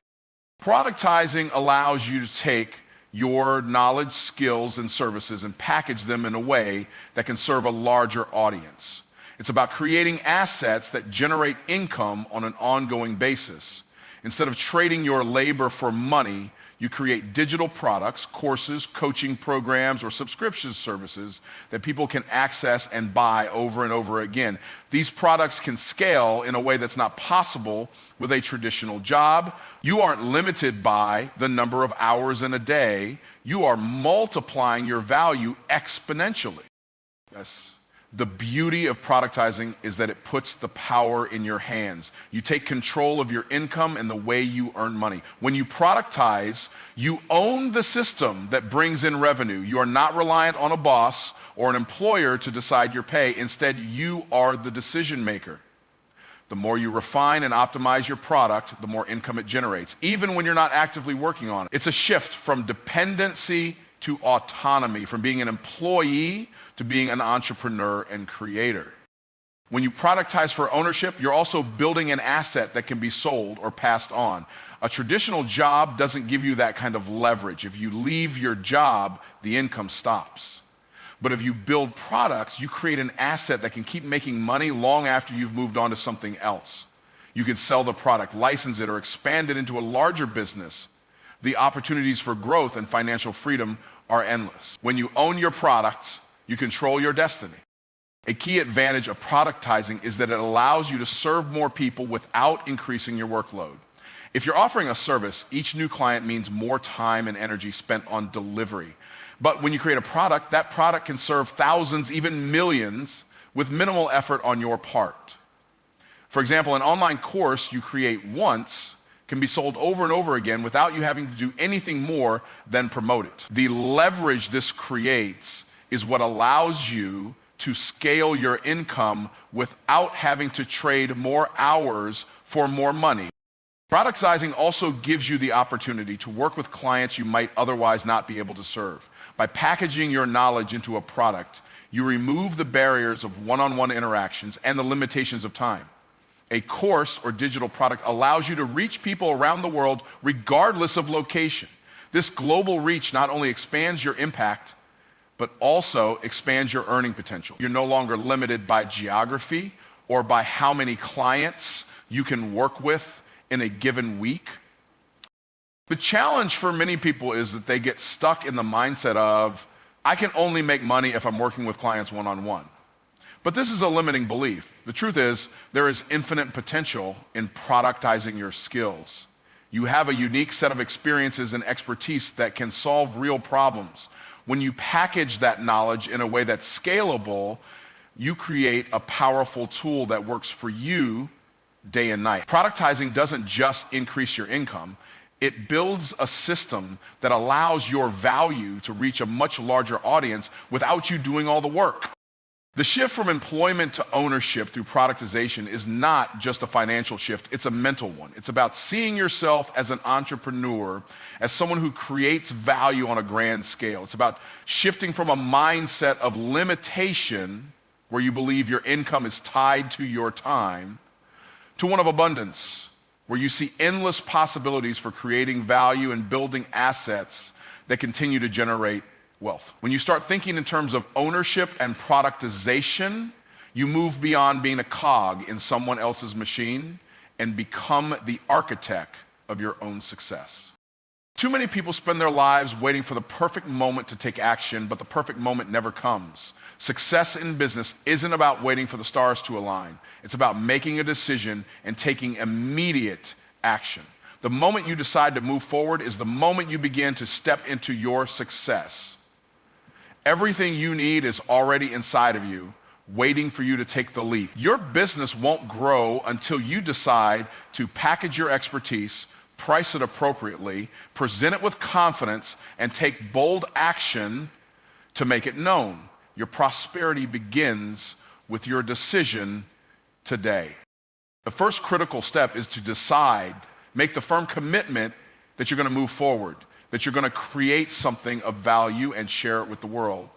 Productizing allows you to take your knowledge, skills, and services and package them in a way that can serve a larger audience. It's about creating assets that generate income on an ongoing basis. Instead of trading your labor for money, you create digital products, courses, coaching programs, or subscription services that people can access and buy over and over again. These products can scale in a way that's not possible with a traditional job. You aren't limited by the number of hours in a day. You are multiplying your value exponentially. Yes. The beauty of productizing is that it puts the power in your hands. You take control of your income and the way you earn money. When you productize, you own the system that brings in revenue. You are not reliant on a boss or an employer to decide your pay. Instead, you are the decision maker. The more you refine and optimize your product, the more income it generates, even when you're not actively working on it. It's a shift from dependency to autonomy, from being an employee to being an entrepreneur and creator. When you productize for ownership, you're also building an asset that can be sold or passed on. A traditional job doesn't give you that kind of leverage. If you leave your job, the income stops. But if you build products, you create an asset that can keep making money long after you've moved on to something else. You can sell the product, license it, or expand it into a larger business. The opportunities for growth and financial freedom are endless. When you own your products, you control your destiny. A key advantage of productizing is that it allows you to serve more people without increasing your workload. If you're offering a service, each new client means more time and energy spent on delivery. But when you create a product, that product can serve thousands, even millions, with minimal effort on your part. For example, an online course you create once can be sold over and over again without you having to do anything more than promote it. The leverage this creates is what allows you to scale your income without having to trade more hours for more money. Productizing also gives you the opportunity to work with clients you might otherwise not be able to serve. By packaging your knowledge into a product, you remove the barriers of one-on-one interactions and the limitations of time. A course or digital product allows you to reach people around the world regardless of location. This global reach not only expands your impact, but also expands your earning potential. You're no longer limited by geography or by how many clients you can work with in a given week. The challenge for many people is that they get stuck in the mindset of, I can only make money if I'm working with clients one-on-one. But this is a limiting belief. The truth is, there is infinite potential in productizing your skills. You have a unique set of experiences and expertise that can solve real problems. When you package that knowledge in a way that's scalable, you create a powerful tool that works for you day and night. Productizing doesn't just increase your income. It builds a system that allows your value to reach a much larger audience without you doing all the work. The shift from employment to ownership through productization is not just a financial shift, it's a mental one. It's about seeing yourself as an entrepreneur, as someone who creates value on a grand scale. It's about shifting from a mindset of limitation, where you believe your income is tied to your time, to one of abundance, where you see endless possibilities for creating value and building assets that continue to generate wealth. When you start thinking in terms of ownership and productization, you move beyond being a cog in someone else's machine and become the architect of your own success. Too many people spend their lives waiting for the perfect moment to take action, but the perfect moment never comes. Success in business isn't about waiting for the stars to align. It's about making a decision and taking immediate action. The moment you decide to move forward is the moment you begin to step into your success. Everything you need is already inside of you, waiting for you to take the leap. Your business won't grow until you decide to package your expertise, price it appropriately, present it with confidence, and take bold action to make it known. Your prosperity begins with your decision today. The first critical step is to decide, make the firm commitment that you're going to move forward, that you're going to create something of value and share it with the world.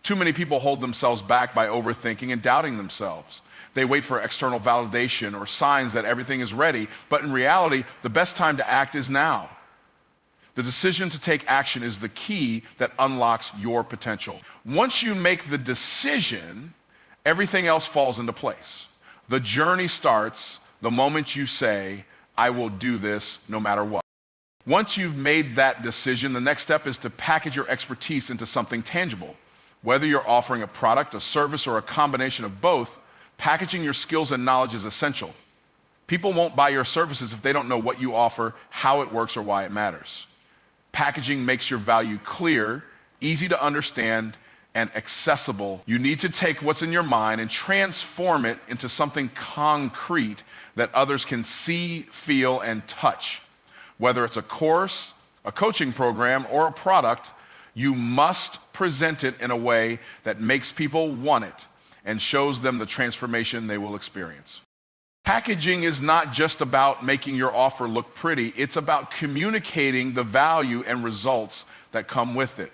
Too many people hold themselves back by overthinking and doubting themselves. They wait for external validation or signs that everything is ready, but in reality, the best time to act is now. The decision to take action is the key that unlocks your potential. Once you make the decision, everything else falls into place. The journey starts the moment you say, I will do this no matter what. Once you've made that decision, the next step is to package your expertise into something tangible. Whether you're offering a product, a service, or a combination of both, packaging your skills and knowledge is essential. People won't buy your services if they don't know what you offer, how it works, or why it matters. Packaging makes your value clear, easy to understand, and accessible. You need to take what's in your mind and transform it into something concrete that others can see, feel, and touch. Whether it's a course, a coaching program, or a product, you must present it in a way that makes people want it and shows them the transformation they will experience. Packaging is not just about making your offer look pretty, it's about communicating the value and results that come with it.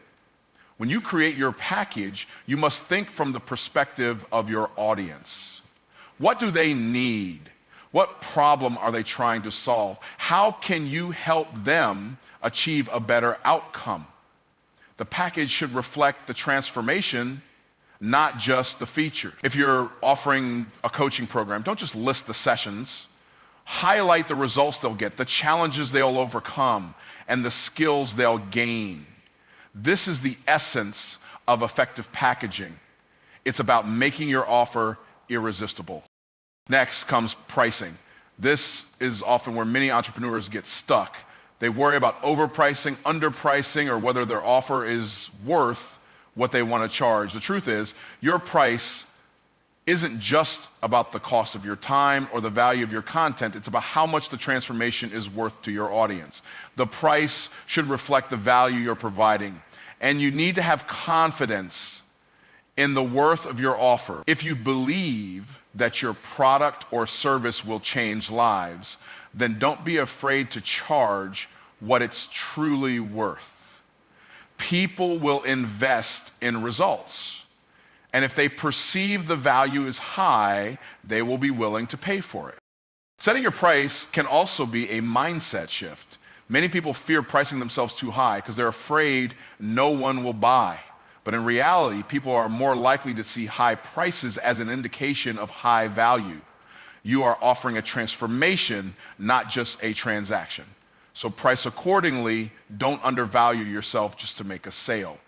When you create your package, you must think from the perspective of your audience. What do they need? What problem are they trying to solve? How can you help them achieve a better outcome? The package should reflect the transformation, not just the feature. If you're offering a coaching program, don't just list the sessions. Highlight the results they'll get, the challenges they'll overcome, and the skills they'll gain. This is the essence of effective packaging. It's about making your offer irresistible. Next comes pricing. This is often where many entrepreneurs get stuck. They worry about overpricing, underpricing, or whether their offer is worth what they want to charge. The truth is, your price isn't just about the cost of your time or the value of your content. It's about how much the transformation is worth to your audience. The price should reflect the value you're providing. And you need to have confidence in the worth of your offer. If you believe that your product or service will change lives, then don't be afraid to charge what it's truly worth. People will invest in results. And if they perceive the value is high, they will be willing to pay for it. Setting your price can also be a mindset shift. Many people fear pricing themselves too high because they're afraid no one will buy. But in reality, people are more likely to see high prices as an indication of high value. You are offering a transformation, not just a transaction. So price accordingly. Don't undervalue yourself just to make a sale.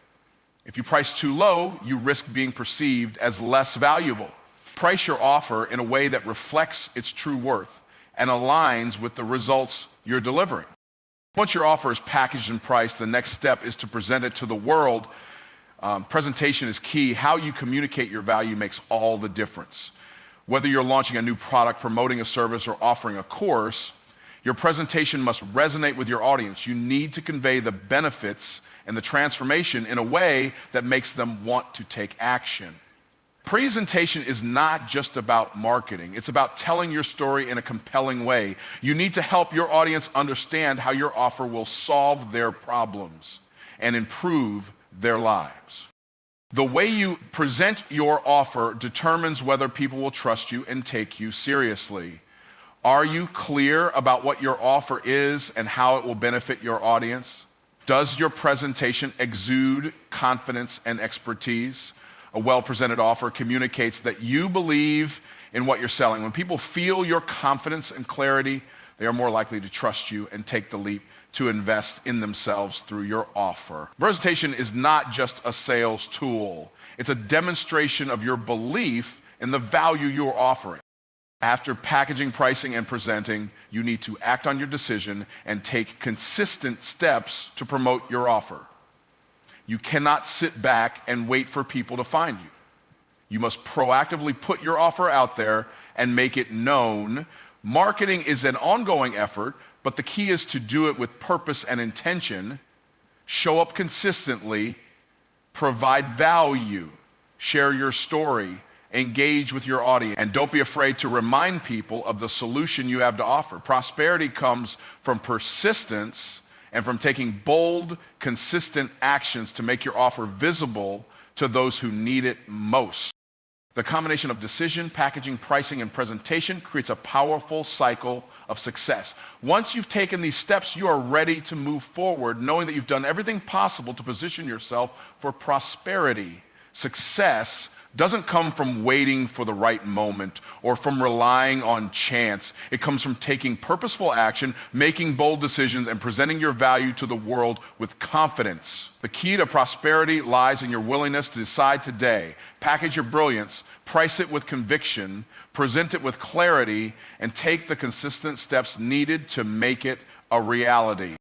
If you price too low, you risk being perceived as less valuable. Price your offer in a way that reflects its true worth and aligns with the results you're delivering. Once your offer is packaged and priced, the next step is to present it to the world. Presentation is key. How you communicate your value makes all the difference. Whether you're launching a new product, promoting a service, or offering a course, your presentation must resonate with your audience. You need to convey the benefits and the transformation in a way that makes them want to take action. Presentation is not just about marketing. It's about telling your story in a compelling way. You need to help your audience understand how your offer will solve their problems and improve their lives. The way you present your offer determines whether people will trust you and take you seriously. Are you clear about what your offer is and how it will benefit your audience? Does your presentation exude confidence and expertise? A well-presented offer communicates that you believe in what you're selling. When people feel your confidence and clarity, they are more likely to trust you and take the leap to invest in themselves through your offer. Presentation is not just a sales tool. It's a demonstration of your belief in the value you're offering. After packaging, pricing, and presenting, you need to act on your decision and take consistent steps to promote your offer. You cannot sit back and wait for people to find you. You must proactively put your offer out there and make it known. Marketing is an ongoing effort, but the key is to do it with purpose and intention. Show up consistently, provide value, share your story, engage with your audience, and don't be afraid to remind people of the solution you have to offer. Prosperity comes from persistence and from taking bold, consistent actions to make your offer visible to those who need it most. The combination of decision, packaging, pricing, and presentation creates a powerful cycle of success. Once you've taken these steps, you are ready to move forward, knowing that you've done everything possible to position yourself for prosperity. Success doesn't come from waiting for the right moment or from relying on chance. It comes from taking purposeful action, making bold decisions, and presenting your value to the world with confidence. The key to prosperity lies in your willingness to decide today. Package your brilliance, price it with conviction, present it with clarity, and take the consistent steps needed to make it a reality.